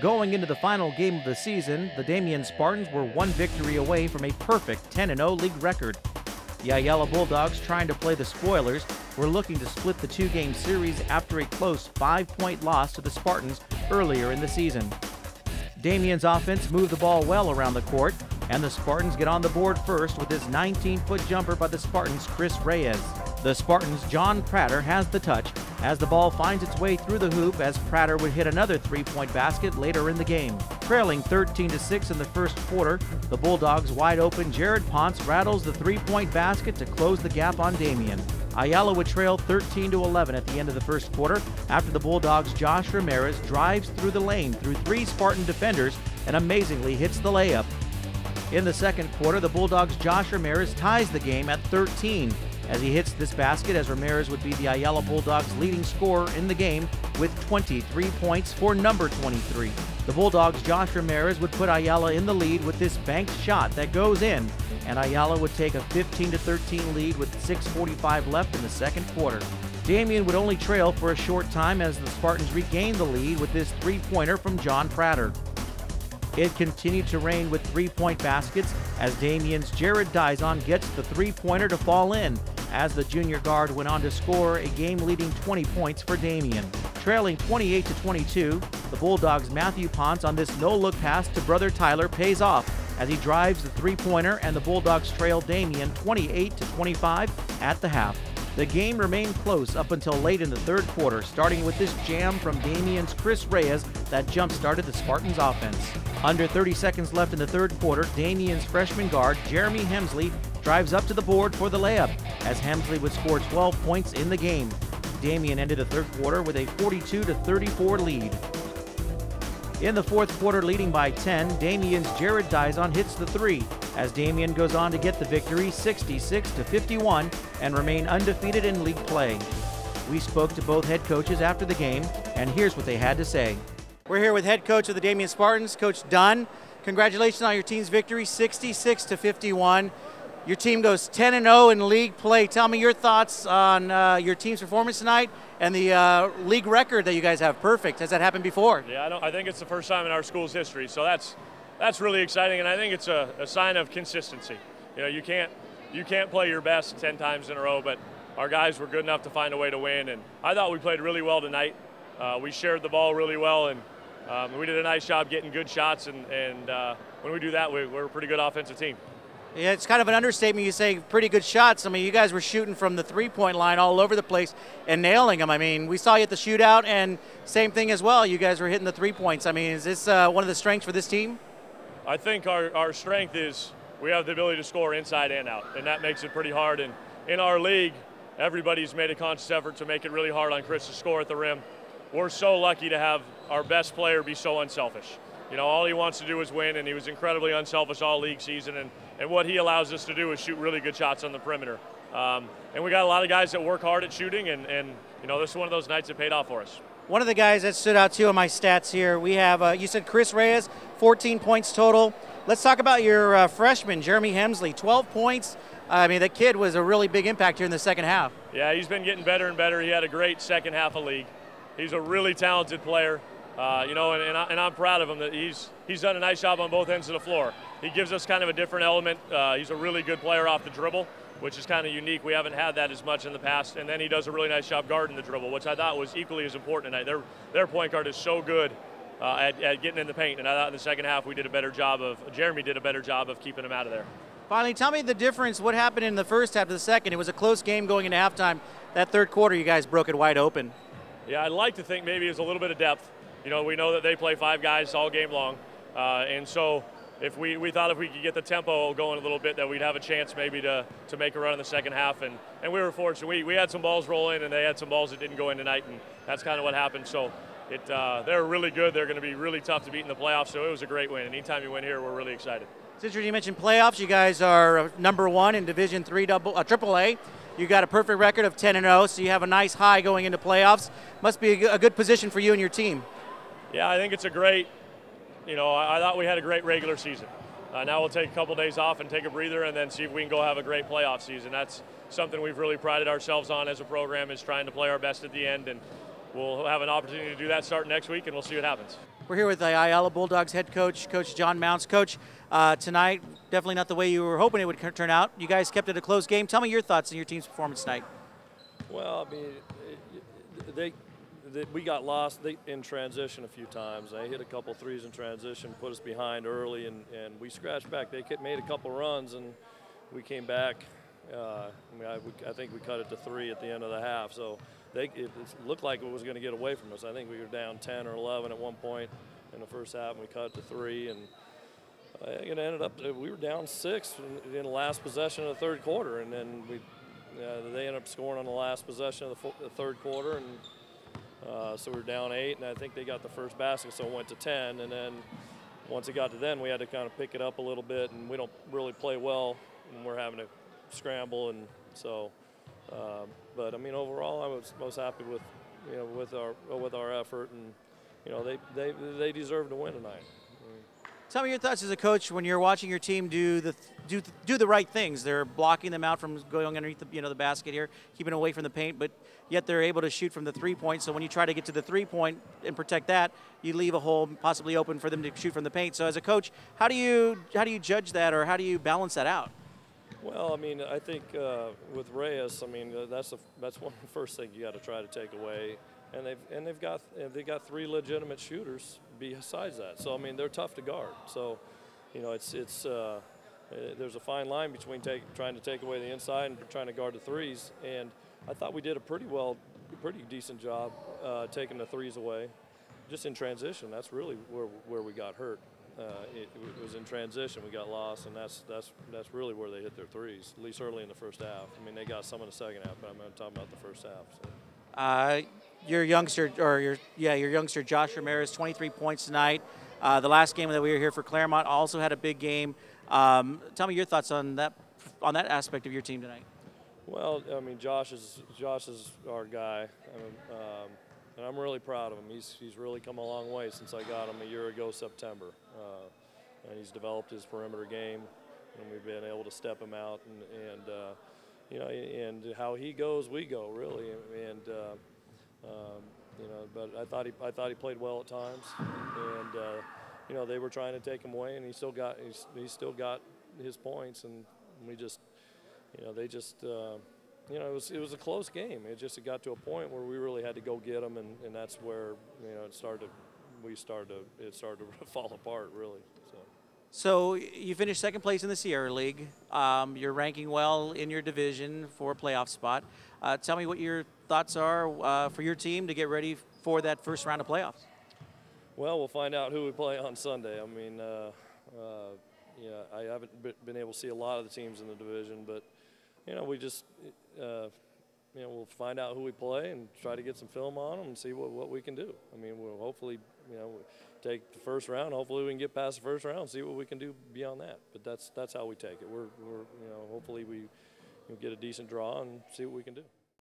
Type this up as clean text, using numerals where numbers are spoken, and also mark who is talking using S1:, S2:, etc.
S1: Going into the final game of the season, the Damien Spartans were one victory away from a perfect 10-0 league record. The Ayala Bulldogs, trying to play the spoilers, were looking to split the two-game series after a close 5-point loss to the Spartans earlier in the season. Damien's offense moved the ball well around the court, and the Spartans get on the board first with this 19-foot jumper by the Spartans' Chris Reyes. The Spartans' John Prater has the touch as the ball finds its way through the hoop, as Prater would hit another three-point basket later in the game. Trailing 13-6 in the first quarter, the Bulldogs' wide-open Jared Ponce rattles the three-point basket to close the gap on Damien. Ayala would trail 13-11 at the end of the first quarter after the Bulldogs' Josh Ramirez drives through the lane through three Spartan defenders and amazingly hits the layup. In the second quarter, the Bulldogs' Josh Ramirez ties the game at 13 as he hits this basket, as Ramirez would be the Ayala Bulldogs' leading scorer in the game with 23 points for number 23. The Bulldogs' Josh Ramirez would put Ayala in the lead with this banked shot that goes in, and Ayala would take a 15-13 lead with 6:45 left in the second quarter. Damien would only trail for a short time as the Spartans regained the lead with this three-pointer from John Prater. It continued to rain with three-point baskets as Damien's Jared Dizon gets the three-pointer to fall in, as the junior guard went on to score a game-leading 20 points for Damien. Trailing 28-22, the Bulldogs' Matthew Ponce on this no-look pass to brother Tyler pays off as he drives the three-pointer, and the Bulldogs trail Damien 28-25 at the half. The game remained close up until late in the third quarter, starting with this jam from Damien's Chris Reyes that jump-started the Spartans' offense. Under 30 seconds left in the third quarter, Damien's freshman guard, Jeremy Hemsley, drives up to the board for the layup, as Hemsley would score 12 points in the game. Damien ended the third quarter with a 42-34 lead. In the fourth quarter, leading by 10, Damien's Jared Dizon hits the three, as Damien goes on to get the victory 66-51 and remain undefeated in league play. We spoke to both head coaches after the game, and here's what they had to say. We're here with head coach of the Damien Spartans, Coach Dunn. Congratulations on your team's victory, 66-51. Your team goes 10-0 in league play. Tell me your thoughts on your team's performance tonight and the league record that you guys have. Perfect. Has that happened before?
S2: Yeah, I think it's the first time in our school's history, so that's really exciting, and I think it's a sign of consistency. You know, you can't play your best 10 times in a row, but our guys were good enough to find a way to win, and I thought we played really well tonight. We shared the ball really well, and we did a nice job getting good shots, and when we do that, we're a pretty good offensive team.
S1: Yeah, it's kind of an understatement. You say pretty good shots. I mean, you guys were shooting from the three-point line all over the place and nailing them. I mean, we saw you at the shootout, and same thing as well. You guys were hitting the 3 points. I mean, is this one of the strengths for this team?
S2: I think our strength is we have the ability to score inside and out, and that makes it pretty hard. And in our league, everybody's made a conscious effort to make it really hard on Chris to score at the rim. We're so lucky to have our best player be so unselfish. You know, all he wants to do is win, and he was incredibly unselfish all league season, and what he allows us to do is shoot really good shots on the perimeter. And we got a lot of guys that work hard at shooting, and you know, this is one of those nights that paid off for us.
S1: One of the guys that stood out too on my stats here, we have, you said Chris Reyes, 14 points total. Let's talk about your freshman, Jeremy Hemsley, 12 points. I mean, that kid was a really big impact here in the second half.
S2: Yeah, he's been getting better and better. He had a great second half of league. He's a really talented player. You know, and I'm proud of him that he's done a nice job on both ends of the floor. He gives us kind of a different element. He's a really good player off the dribble, which is kind of unique. We haven't had that as much in the past. And then he does a really nice job guarding the dribble, which I thought was equally as important tonight. Their point guard is so good at getting in the paint, and I thought in the second half Jeremy did a better job of keeping him out of there.
S1: Finally, tell me the difference. What happened in the first half to the second? It was a close game going into halftime. That third quarter, you guys broke it wide open.
S2: Yeah, I'd like to think maybe it was a little bit of depth. You know, we know that they play 5 guys all game long, and so if we thought if we could get the tempo going a little bit that we'd have a chance maybe to make a run in the second half, and we were fortunate. We had some balls roll in, and they had some balls that didn't go in tonight, and that's kind of what happened. So they're really good. They're going to be really tough to beat in the playoffs, so it was a great win. Anytime you win here, we're really excited.
S1: Since you mentioned playoffs, you guys are #1 in Division III AAA. You got a perfect record of 10-0, so you have a nice high going into playoffs. Must be a good position for you and your team.
S2: Yeah, I think it's a great, you know, I thought we had a great regular season. Now we'll take a couple days off and take a breather and then see if we can go have a great playoff season. That's something we've really prided ourselves on as a program, is trying to play our best at the end, and we'll have an opportunity to do that starting next week, and we'll see what happens.
S1: We're here with the Ayala Bulldogs head coach, Coach John Mounts. Coach, tonight, definitely not the way you were hoping it would turn out. You guys kept it a close game. Tell me your thoughts on your team's performance tonight.
S3: Well, I mean, we got lost in transition a few times. They hit a couple threes in transition, put us behind early, and we scratched back. They made a couple runs, and we came back. I think we cut it to 3 at the end of the half. So it looked like it was going to get away from us. I think we were down 10 or 11 at one point in the first half, and we cut it to 3. And it ended up we were down 6 in the last possession of the third quarter, and then they ended up scoring on the last possession of the third quarter, and so we were down 8, and I think they got the first basket, so it went to 10. And then once it got to then, we had to kind of pick it up a little bit, and we don't really play well when we're having to scramble, and so. But I mean, overall, I was happy with our effort, and they deserve to win tonight.
S1: Tell me your thoughts as a coach when you're watching your team do the right things. They're blocking them out from going underneath the basket here, keeping away from the paint, but yet they're able to shoot from the 3-point. So when you try to get to the 3-point and protect that, you leave a hole possibly open for them to shoot from the paint. So as a coach, how do you judge that, or how do you balance that out?
S3: Well, I mean, I think with Reyes, I mean, that's one of the first things you got to try to take away, and they've got 3 legitimate shooters besides that. So I mean, they're tough to guard. So, there's a fine line between trying to take away the inside and trying to guard the threes. And I thought we did a pretty decent job taking the threes away, just in transition. That's really where we got hurt. It was in transition. We got lost, and that's really where they hit their threes, at least early in the first half. I mean, they got some in the second half, but I'm talking about the first half. So.
S1: Your youngster Josh Ramirez, 23 points tonight. The last game that we were here for Claremont also had a big game. Tell me your thoughts on that aspect of your team tonight.
S3: Well, I mean, Josh is our guy. And I'm really proud of him. He's really come a long way since I got him a year ago, September. And he's developed his perimeter game, and we've been able to step him out. And how he goes, we go, really. And but I thought he played well at times. And they were trying to take him away, and he still got his points. And we just, it was a close game. It got to a point where we really had to go get them, and that's where it started to fall apart, really.
S1: So you finished second place in the Sierra League. You're ranking well in your division for a playoff spot. Tell me what your thoughts are for your team to get ready for that first round of playoffs.
S3: Well, we'll find out who we play on Sunday. I mean, I haven't been able to see a lot of the teams in the division, but we just, we'll find out who we play and try to get some film on them and see what we can do. I mean, we'll hopefully, take the first round. Hopefully we can get past the first round and see what we can do beyond that. But that's how we take it. Hopefully we get a decent draw and see what we can do.